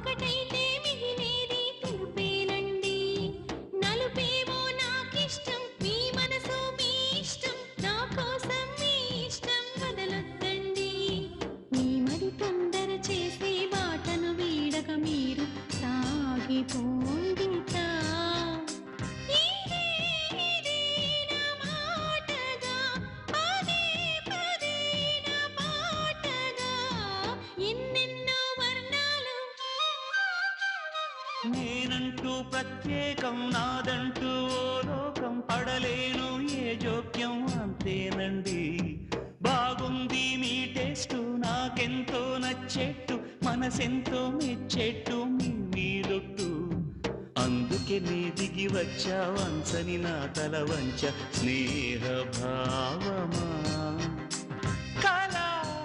ఒకటైతే మిగిలేది తెలుపేనండి నలుపేమో నాకిష్టం మీ మనసు మీ ఇష్టం నా కోసం మీ ఇష్టం వదలొద్దండి మీ మరి తొందర చేసే బాటను వీడక మీరు సాగిపోండితా నేనంటూ ప్రత్యేకం నాదంటూ ఓ లోకం పడలేను ఏ జోక్యం అంతేనండి బాగుంది మీ టేస్టు నాకెంతో నచ్చేట్టు మనసెంతో మెచ్చేట్టు మీ మీదొట్టు అందుకే నీ దిగి వచ్చా వంచని నా తల వంచ స్నేహ భావమా